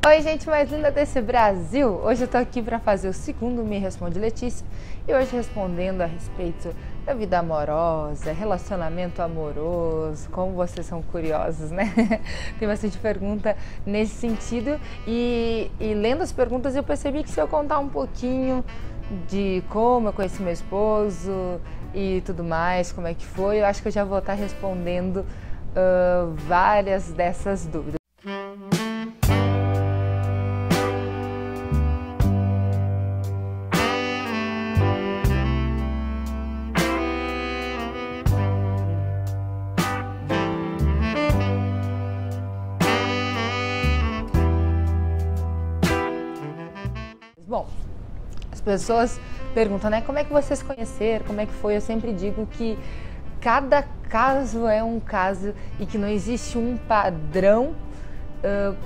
Oi, gente mais linda desse Brasil! Hoje eu tô aqui para fazer o segundo Me Responde Letícia e hoje respondendo a respeito da vida amorosa, relacionamento amoroso, como vocês são curiosos, né? Tem bastante pergunta nesse sentido e lendo as perguntas eu percebi que se eu contar um pouquinho de como eu conheci meu esposo e tudo mais, como é que foi, eu acho que eu já vou estar respondendo várias dessas dúvidas. Bom, as pessoas perguntam, né, como é que vocês se conheceram, como é que foi? Eu sempre digo que cada caso é um caso e que não existe um padrão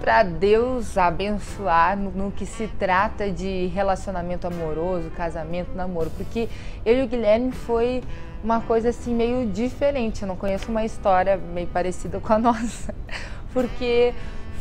para Deus abençoar no que se trata de relacionamento amoroso, casamento, namoro, porque eu e o Guilherme foi uma coisa assim meio diferente. Eu não conheço uma história meio parecida com a nossa, porque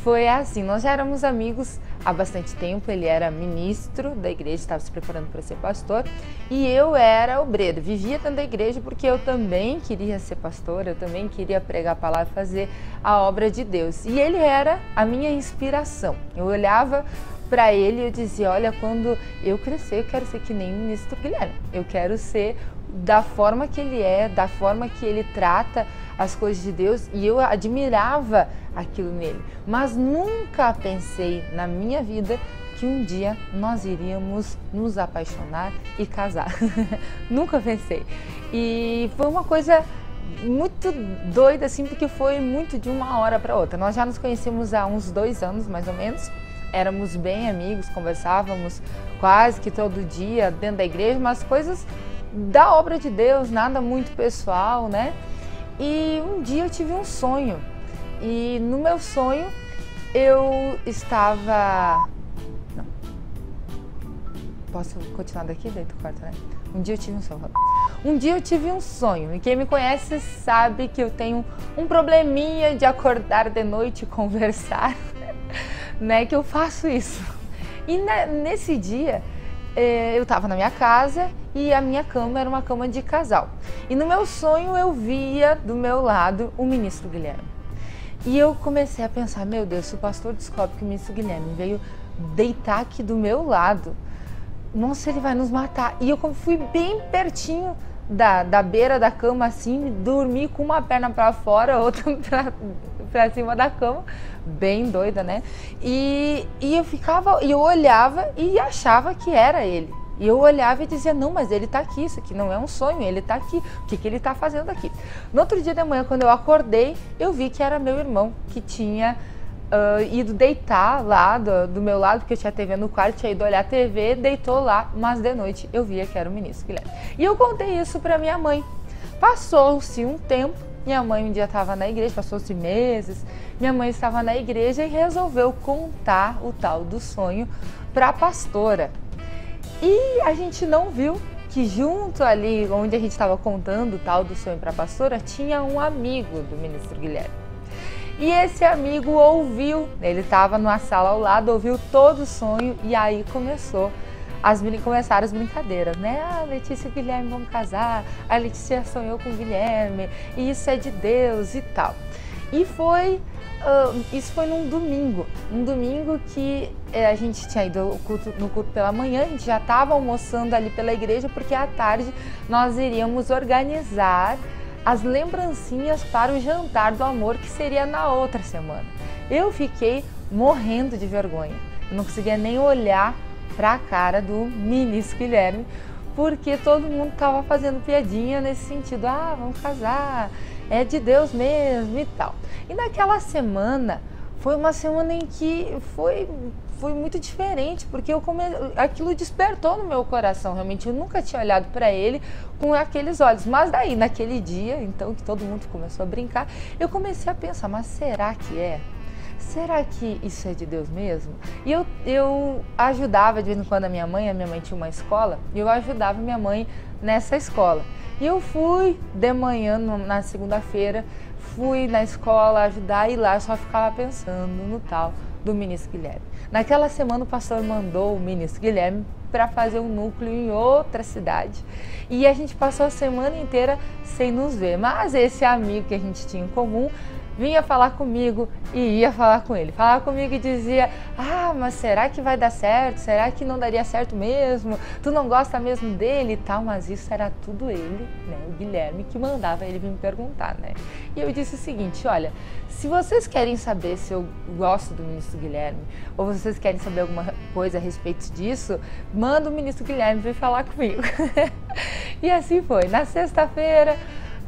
foi assim, nós já éramos amigos há bastante tempo. Ele era ministro da igreja, estava se preparando para ser pastor, e eu era obreira, vivia dentro da igreja porque eu também queria ser pastor, eu também queria pregar a palavra e fazer a obra de Deus. E ele era a minha inspiração. Eu olhava para ele e eu dizia, olha, quando eu crescer eu quero ser que nem o ministro Guilherme, eu quero ser da forma que ele é, da forma que ele trata as coisas de Deus, e eu admirava aquilo nele, mas nunca pensei na minha vida que um dia nós iríamos nos apaixonar e casar. Nunca pensei. E foi uma coisa muito doida assim, porque foi muito de uma hora para outra. Nós já nos conhecemos há uns 2 anos mais ou menos, éramos bem amigos, conversávamos quase que todo dia dentro da igreja, mas coisas da obra de Deus, nada muito pessoal, né? E um dia eu tive um sonho, e no meu sonho eu estava... Não. Posso continuar daqui? Daí tu corta, né? Um dia eu tive um sonho, e quem me conhece sabe que eu tenho um probleminha de acordar de noite e conversar, né? Que eu faço isso. E nesse dia eu estava na minha casa e a minha cama era uma cama de casal. E no meu sonho eu via do meu lado o ministro Guilherme. E eu comecei a pensar, meu Deus, se o pastor descobre que o ministro Guilherme veio deitar aqui do meu lado, nossa, ele vai nos matar. E eu fui bem pertinho da beira da cama, assim, dormi com uma perna para fora, outra para cima da cama, bem doida, né? E eu olhava e achava que era ele. E eu olhava e dizia, não, mas ele tá aqui, isso aqui não é um sonho, ele tá aqui, o que ele tá fazendo aqui? No outro dia de manhã, quando eu acordei, eu vi que era meu irmão, que tinha ido deitar lá do meu lado, porque eu tinha TV no quarto, tinha ido olhar a TV, deitou lá, mas de noite eu via que era o ministro Guilherme. E eu contei isso para minha mãe. Passou-se um tempo, minha mãe um dia estava na igreja, passou-se meses, minha mãe estava na igreja e resolveu contar o tal do sonho para a pastora. E a gente não viu que junto ali, onde a gente estava contando o tal do sonho para a pastora, tinha um amigo do ministro Guilherme. E esse amigo ouviu, ele estava numa sala ao lado, ouviu todo o sonho, e aí começaram as brincadeiras, né? Ah, Letícia e Guilherme vão casar, a Letícia sonhou com o Guilherme, e isso é de Deus e tal. E isso foi num domingo que a gente tinha ido no culto pela manhã, a gente já estava almoçando ali pela igreja, porque à tarde nós iríamos organizar as lembrancinhas para o jantar do amor, que seria na outra semana. Eu fiquei morrendo de vergonha, eu não conseguia nem olhar para a cara do ministro Guilherme, porque todo mundo estava fazendo piadinha nesse sentido, ah, vamos casar, é de Deus mesmo e tal. E naquela semana, foi uma semana em que foi muito diferente, porque aquilo despertou no meu coração, realmente eu nunca tinha olhado para ele com aqueles olhos, mas daí naquele dia, então que todo mundo começou a brincar, eu comecei a pensar, mas será que é? Será que isso é de Deus mesmo? E eu ajudava de vez em quando a minha mãe tinha uma escola, e eu ajudava minha mãe nessa escola. E eu fui de manhã, na segunda-feira, fui na escola ajudar, e lá eu só ficava pensando no tal do ministro Guilherme. Naquela semana o pastor mandou o ministro Guilherme para fazer um núcleo em outra cidade. E a gente passou a semana inteira sem nos ver. Mas esse amigo que a gente tinha em comum vinha falar comigo e ia falar com ele. Falava comigo e dizia: ah, mas será que vai dar certo? Será que não daria certo mesmo? Tu não gosta mesmo dele e tal? Mas isso era tudo ele, né? O Guilherme, que mandava ele vir me perguntar, né? E eu disse o seguinte: olha, se vocês querem saber se eu gosto do ministro Guilherme, ou vocês querem saber alguma coisa a respeito disso, manda o ministro Guilherme vir falar comigo. E assim foi. Na sexta-feira,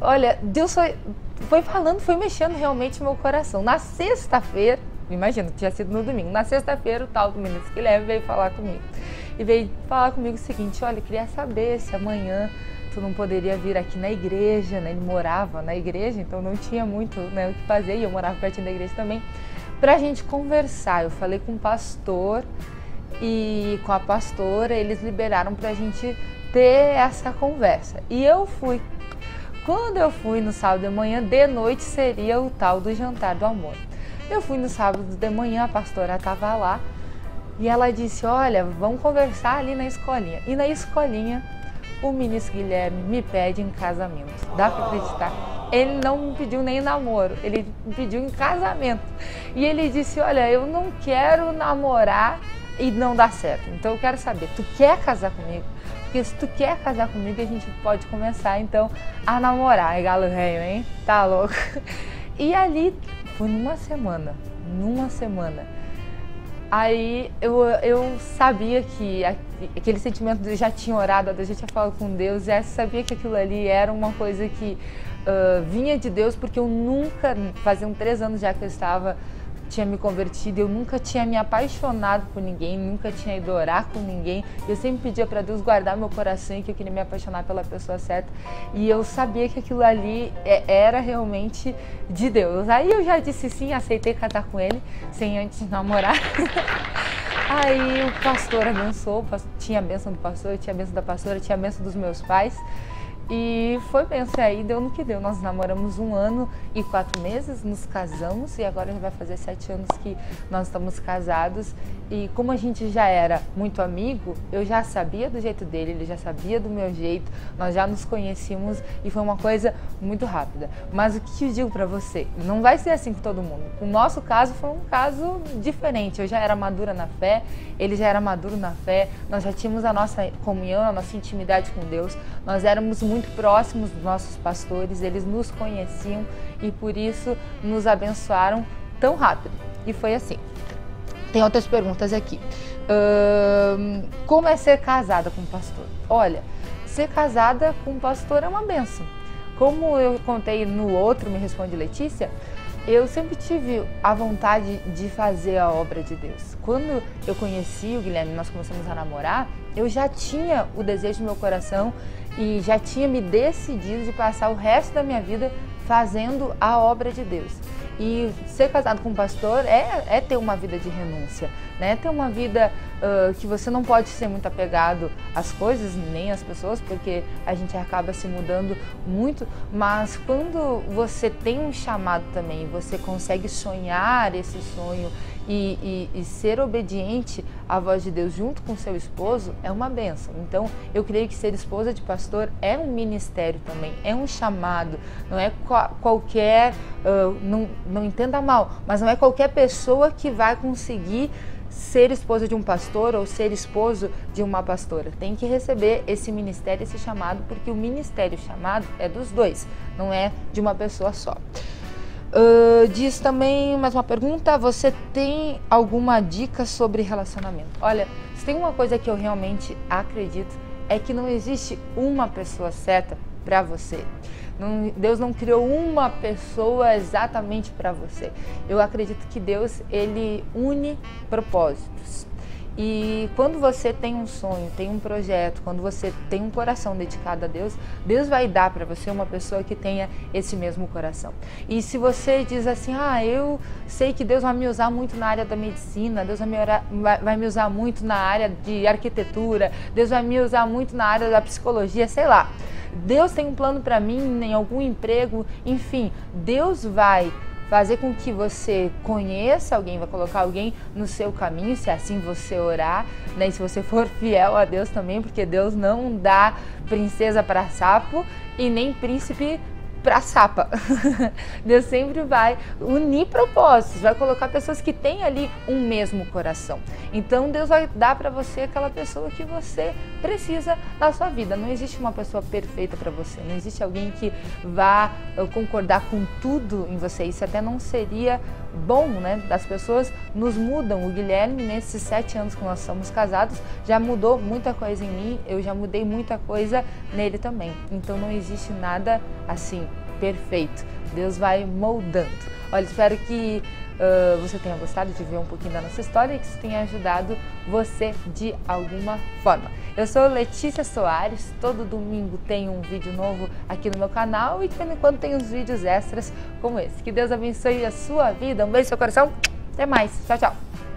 olha, Deus foi falando, foi mexendo realmente no meu coração. Na sexta-feira, imagina, tinha sido no domingo, na sexta-feira o tal do ministro Guilherme veio falar comigo. E veio falar comigo o seguinte: olha, eu queria saber se amanhã tu não poderia vir aqui na igreja, né? Ele morava na igreja, então não tinha muito, né, o que fazer, e eu morava pertinho da igreja também, pra gente conversar. Eu falei com o pastor e com a pastora, eles liberaram pra gente ter essa conversa. E eu fui. Quando eu fui no sábado de manhã, de noite seria o tal do jantar do amor. Eu fui no sábado de manhã, a pastora estava lá e ela disse: olha, vamos conversar ali na escolinha. E na escolinha, o ministro Guilherme me pede em casamento. Dá para acreditar? Ele não me pediu nem namoro, ele me pediu em casamento. E ele disse: olha, eu não quero namorar e não dar certo. Então eu quero saber, tu quer casar comigo? Porque se tu quer casar comigo, a gente pode começar então a namorar. É galo velho, hein? Tá louco? E ali, foi numa semana. Aí eu sabia que aquele sentimento de eu já tinha orado, eu já tinha falado com Deus, já sabia que aquilo ali era uma coisa que vinha de Deus, porque eu nunca, faziam 3 anos já que eu tinha me convertido, eu nunca tinha me apaixonado por ninguém, nunca tinha ido orar com ninguém. Eu sempre pedia para Deus guardar meu coração e que eu queria me apaixonar pela pessoa certa. E eu sabia que aquilo ali era realmente de Deus. Aí eu já disse sim, aceitei casar com ele, sem antes namorar. Aí o pastor abençoou, tinha a bênção do pastor, tinha a bênção da pastora, tinha a bênção dos meus pais. E foi bênção, aí deu no que deu. Nós namoramos 1 ano e 4 meses, nos casamos e agora já vai fazer 7 anos que nós estamos casados. E como a gente já era muito amigo, eu já sabia do jeito dele, ele já sabia do meu jeito, nós já nos conhecíamos e foi uma coisa muito rápida. Mas o que eu digo pra você, não vai ser assim com todo mundo. O nosso caso foi um caso diferente. Eu já era madura na fé, ele já era maduro na fé, nós já tínhamos a nossa comunhão, a nossa intimidade com Deus, nós éramos muito próximos dos nossos pastores, eles nos conheciam e por isso nos abençoaram tão rápido. E foi assim. Tem outras perguntas aqui. Como é ser casada com um pastor? Olha, ser casada com um pastor é uma bênção. Como eu contei no outro, me responde Letícia, eu sempre tive a vontade de fazer a obra de Deus. Quando eu conheci o Guilherme, nós começamos a namorar, eu já tinha o desejo no meu coração e já tinha me decidido de passar o resto da minha vida fazendo a obra de Deus. E ser casado com um pastor é ter uma vida de renúncia, né? Ter uma vida que você não pode ser muito apegado às coisas, nem às pessoas, porque a gente acaba se mudando muito, mas quando você tem um chamado também, você consegue sonhar esse sonho e ser obediente à voz de Deus junto com seu esposo, é uma bênção. Então, eu creio que ser esposa de pastor é um ministério também, é um chamado, não é qualquer, não entenda mal, mas não é qualquer pessoa que vai conseguir ser esposa de um pastor ou ser esposo de uma pastora. Tem que receber esse ministério, esse chamado, porque o ministério chamado é dos dois, não é de uma pessoa só. Diz também mais uma pergunta: você tem alguma dica sobre relacionamento? Olha, se tem uma coisa que eu realmente acredito, é que não existe uma pessoa certa para você. Deus não criou uma pessoa exatamente para você. Eu acredito que Deus, ele une propósitos. E quando você tem um sonho, tem um projeto, quando você tem um coração dedicado a Deus, Deus vai dar para você uma pessoa que tenha esse mesmo coração. E se você diz assim: eu sei que Deus vai me usar muito na área da medicina, Deus vai me usar muito na área de arquitetura, Deus vai me usar muito na área da psicologia, sei lá. Deus tem um plano para mim em algum emprego, enfim, Deus vai fazer com que você conheça alguém, vai colocar alguém no seu caminho, se assim você orar, né? E se você for fiel a Deus também, porque Deus não dá princesa para sapo e nem príncipe para sapa. Deus sempre vai unir propósitos, vai colocar pessoas que têm ali um mesmo coração. Então Deus vai dar para você aquela pessoa que você precisa na sua vida. Não existe uma pessoa perfeita para você, não existe alguém que vá concordar com tudo em você. Isso até não seria bom, né? As pessoas nos mudam. O Guilherme, nesses 7 anos que nós somos casados, já mudou muita coisa em mim, eu já mudei muita coisa nele também. Então não existe nada assim perfeito. Deus vai moldando. Olha, espero que você tenha gostado de ver um pouquinho da nossa história e que isso tenha ajudado você de alguma forma. Eu sou Letícia Soares, todo domingo tem um vídeo novo aqui no meu canal e de vez em quando tem uns vídeos extras como esse. Que Deus abençoe a sua vida, um beijo no seu coração, até mais, tchau, tchau!